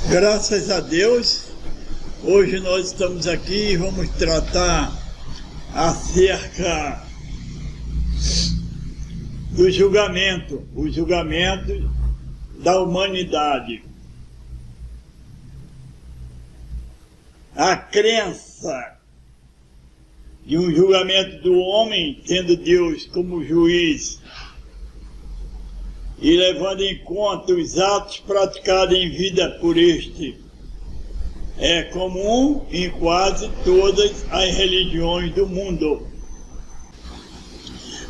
Graças a Deus, hoje nós estamos aqui e vamos tratar acerca do julgamento, o julgamento da humanidade. A crença de um julgamento do homem, tendo Deus como juiz e levando em conta os atos praticados em vida por este, é comum em quase todas as religiões do mundo.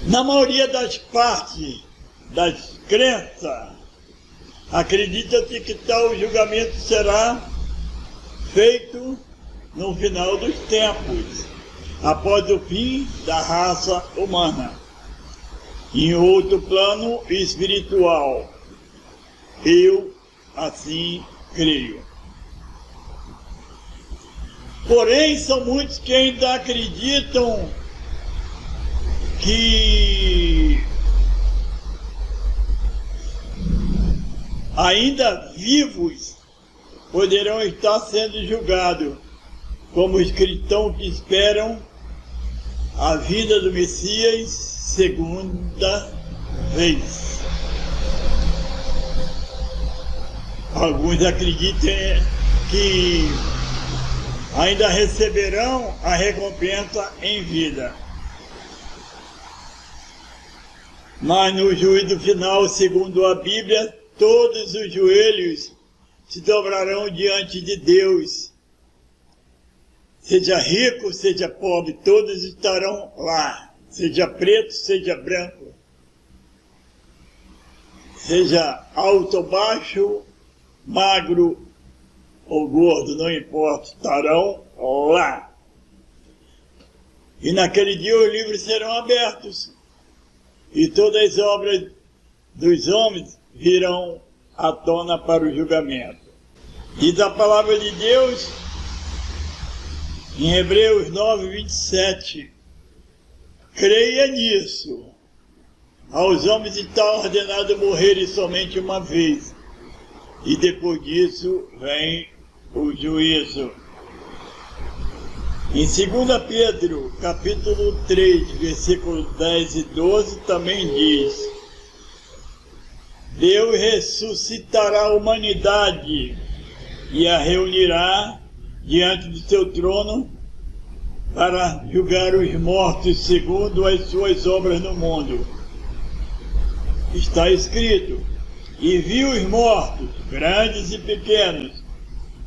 Na maioria das partes das crenças, acredita-se que tal julgamento será feito no final dos tempos, após o fim da raça humana, em outro plano espiritual. Eu assim creio. Porém, são muitos que ainda acreditam que ainda vivos poderão estar sendo julgados, como os cristãos que esperam a vinda do Messias segunda vez. Alguns acreditam que ainda receberão a recompensa em vida. Mas no juízo final, segundo a Bíblia, todos os joelhos se dobrarão diante de Deus. Seja rico, seja pobre, todos estarão lá. Seja preto, seja branco. Seja alto ou baixo, magro ou gordo, não importa, estarão lá. E naquele dia os livros serão abertos, e todas as obras dos homens virão à tona para o julgamento. Diz a palavra de Deus, em Hebreus 9, 27, creia nisso. Aos homens está ordenado morrerem somente uma vez, e depois disso vem o juízo. Em 2 Pedro, capítulo 3, versículos 10 e 12, também diz: Deus ressuscitará a humanidade e a reunirá diante do seu trono para julgar os mortos segundo as suas obras no mundo. Está escrito: e viu os mortos, grandes e pequenos,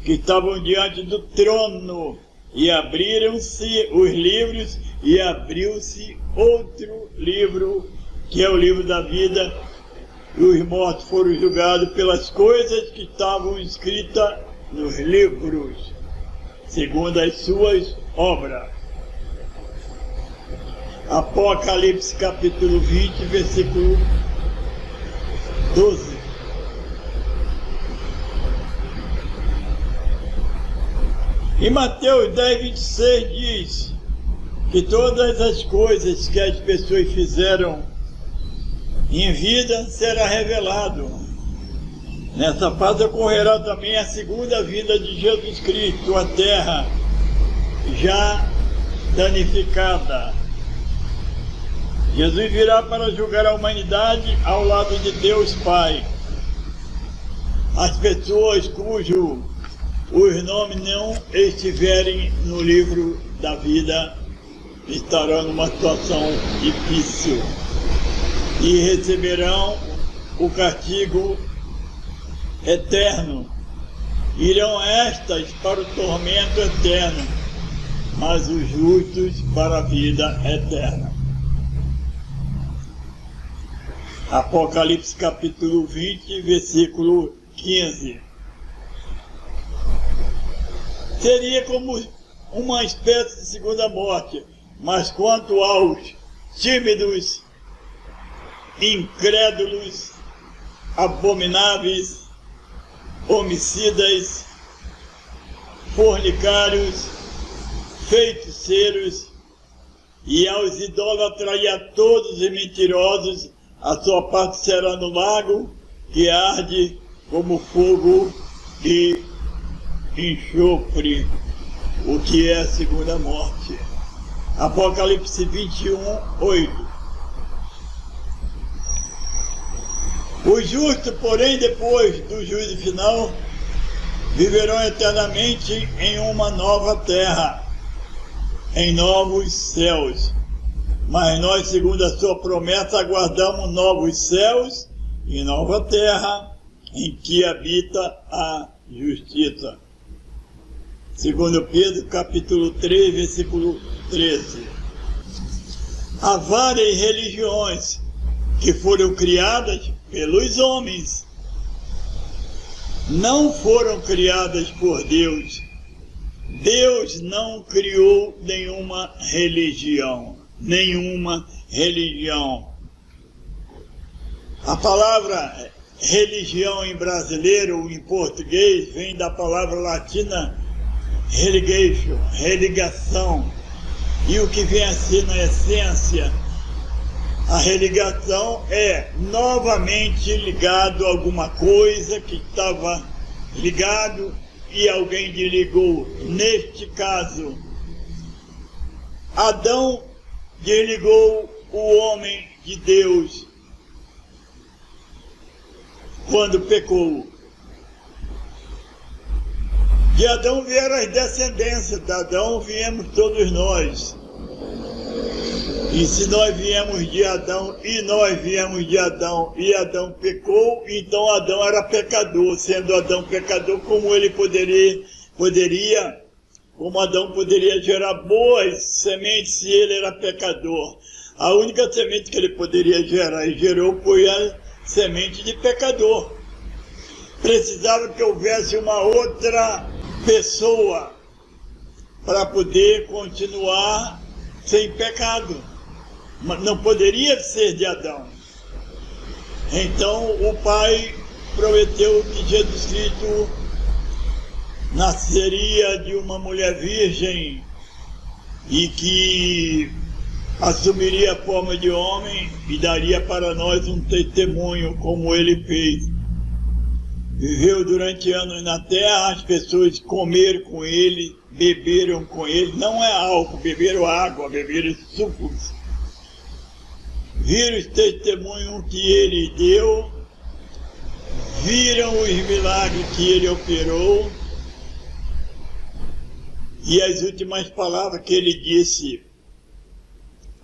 que estavam diante do trono, e abriram-se os livros, e abriu-se outro livro, que é o livro da vida, e os mortos foram julgados pelas coisas que estavam escritas nos livros, segundo as suas obras. Apocalipse capítulo 20, versículo 12. Em Mateus 10, 26 diz que todas as coisas que as pessoas fizeram em vida será revelado. Nessa fase ocorrerá também a segunda vinda de Jesus Cristo, a terra já danificada. Jesus virá para julgar a humanidade ao lado de Deus Pai. As pessoas os nomes não estiverem no livro da vida estarão numa situação difícil e receberão o castigo eterno. Irão estas para o tormento eterno, mas os justos para a vida eterna. Apocalipse capítulo 20, versículo 15. Seria como uma espécie de segunda morte, mas quanto aos tímidos, incrédulos, abomináveis, homicidas, fornicários, feiticeiros, e aos idólatras e a todos os mentirosos, a sua parte será no lago que arde como fogo e enxofre, o que é a segunda morte. Apocalipse 21, 8. Os justos, porém, depois do juízo final, viverão eternamente em uma nova terra, em novos céus. Mas nós, segundo a sua promessa, aguardamos novos céus e nova terra, em que habita a justiça. Segundo Pedro, capítulo 3, versículo 13. Há várias religiões que foram criadas pelos homens. Não foram criadas por Deus. Deus não criou nenhuma religião. A palavra religião em brasileiro ou em português vem da palavra latina religation, religação. E o que vem a ser na essência, a religação é novamente ligado a alguma coisa que estava ligado e alguém desligou. Neste caso, Adão desligou o homem de Deus quando pecou. De Adão vieram as descendências, de Adão viemos todos nós. E se nós viemos de Adão, e nós viemos de Adão, e Adão pecou, então Adão era pecador. Sendo Adão pecador, como Adão poderia gerar boas sementes se ele era pecador? A única semente que ele poderia gerar e gerou foi a semente de pecador. Precisava que houvesse uma outra pessoa para poder continuar sem pecado. Mas não poderia ser de Adão. Então o Pai prometeu que Jesus Cristo nasceria de uma mulher virgem e que assumiria a forma de homem e daria para nós um testemunho como ele fez. Viveu durante anos na terra, as pessoas comeram com ele, beberam com ele, não é álcool, beberam água, beberam sucos. Viram os testemunhos que ele deu, viram os milagres que ele operou, e as últimas palavras que ele disse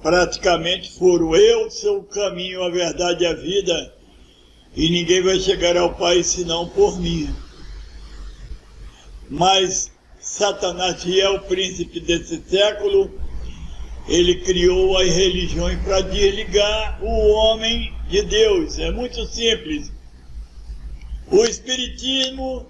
praticamente foram: eu sou o caminho, a verdade e a vida, e ninguém vai chegar ao Pai senão por mim. Mas Satanás, que é o príncipe desse século, ele criou as religiões para desligar o homem de Deus. É muito simples. O Espiritismo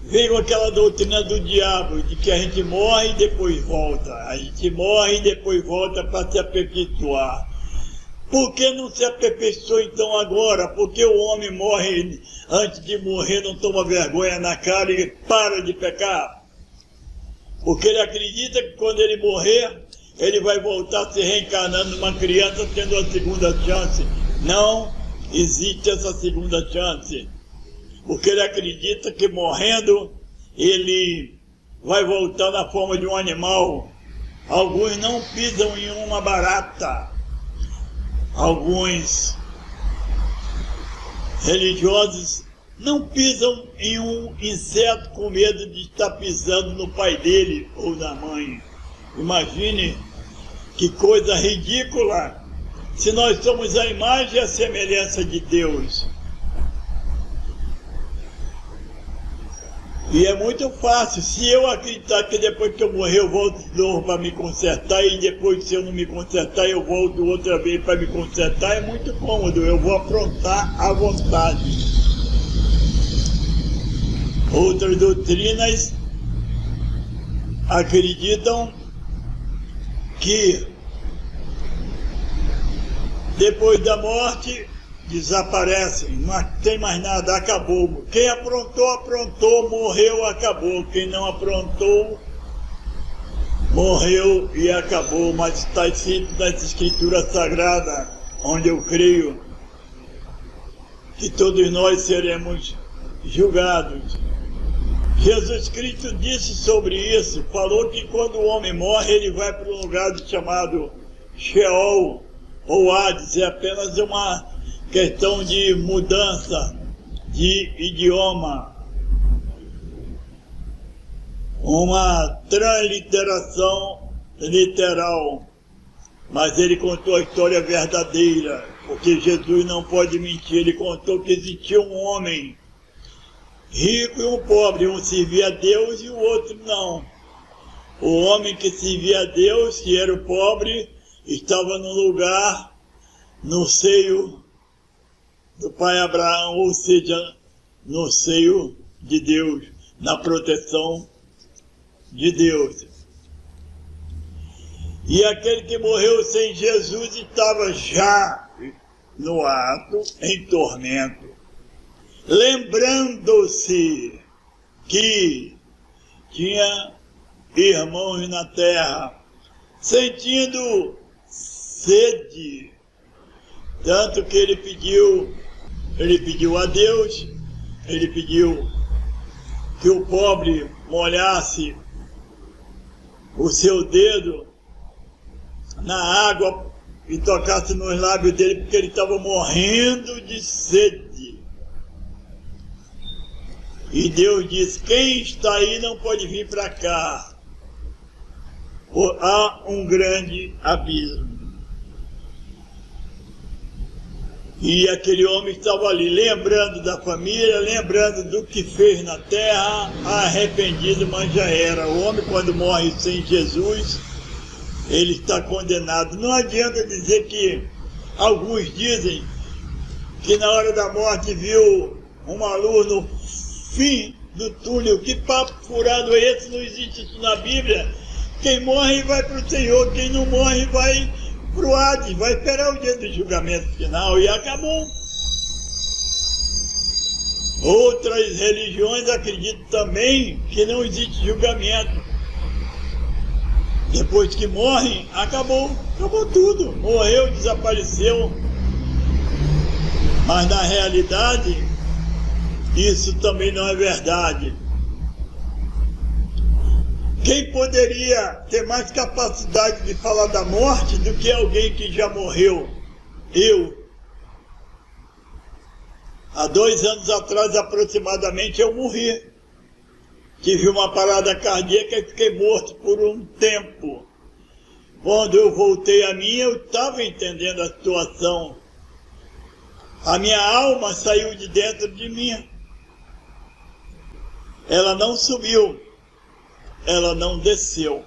veio com aquela doutrina do diabo, de que a gente morre e depois volta. A gente morre e depois volta para se aperfeiçoar. Por que não se aperfeiçoa então agora? Porque o homem morre, antes de morrer, não toma vergonha na cara e para de pecar? Porque ele acredita que quando ele morrer, ele vai voltar se reencarnando numa criança, tendo a segunda chance. Não existe essa segunda chance. Porque ele acredita que morrendo, ele vai voltar na forma de um animal. Alguns não pisam em uma barata. Alguns religiosos não pisam em um inseto com medo de estar pisando no pai dele ou na mãe. Imagine que coisa ridícula, se nós somos a imagem e a semelhança de Deus. E é muito fácil, se eu acreditar que depois que eu morrer eu volto de novo para me consertar, e depois, se eu não me consertar, eu volto outra vez para me consertar, é muito cômodo, eu vou aprontar à vontade. Outras doutrinas acreditam que depois da morte desaparecem, não tem mais nada, acabou. Quem aprontou, aprontou, morreu, acabou. Quem não aprontou, morreu e acabou. Mas está escrito nas Escrituras Sagradas, onde eu creio que todos nós seremos julgados. Jesus Cristo disse sobre isso, falou que quando o homem morre, ele vai para um lugar chamado Sheol ou Hades. É apenas uma questão de mudança de idioma, uma transliteração literal. Mas ele contou a história verdadeira, porque Jesus não pode mentir. Ele contou que existia um homem rico e um pobre, um servia a Deus e o outro não. O homem que servia a Deus, que era o pobre, estava no lugar, no seio do pai Abraão, ou seja, no seio de Deus, na proteção de Deus. E aquele que morreu sem Jesus estava já no ato, em tormento, lembrando-se que tinha irmãos na terra, sentindo sede, tanto que ele pediu a Deus, ele pediu que o pobre molhasse o seu dedo na água e tocasse nos lábios dele, porque ele estava morrendo de sede. E Deus disse: quem está aí não pode vir para cá, há um grande abismo. E aquele homem estava ali, lembrando da família, lembrando do que fez na terra, arrependido, mas já era. O homem, quando morre sem Jesus, ele está condenado. Não adianta dizer que alguns dizem que na hora da morte viu uma luz no fim do túnel. Que papo furado é esse? Não existe isso na Bíblia. Quem morre vai para o Senhor, quem não morre vai para o Hades, vai esperar o dia do julgamento final e acabou. Outras religiões acreditam também que não existe julgamento. Depois que morrem, acabou tudo, morreu, desapareceu. Mas na realidade, isso também não é verdade. Quem poderia ter mais capacidade de falar da morte do que alguém que já morreu? Eu. Há 2 anos atrás, aproximadamente, eu morri. Tive uma parada cardíaca e fiquei morto por um tempo. Quando eu voltei a mim, eu estava entendendo a situação. A minha alma saiu de dentro de mim. Ela não subiu. Ela não desceu.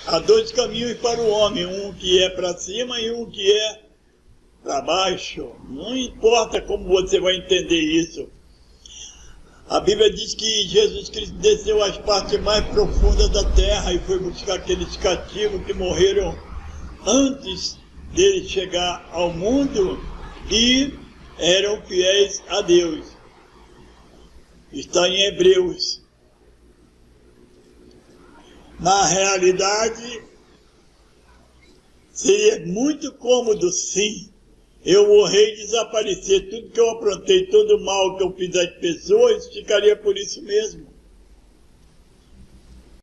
Há 2 caminhos para o homem, um que é para cima e um que é para baixo. Não importa como você vai entender isso. A Bíblia diz que Jesus Cristo desceu às partes mais profundas da terra e foi buscar aqueles cativos que morreram antes dele chegar ao mundo e eram fiéis a Deus. Está em Hebreus. Na realidade, seria muito cômodo, sim, eu morrer e desaparecer. Tudo que eu aprontei, todo o mal que eu fiz às pessoas, ficaria por isso mesmo.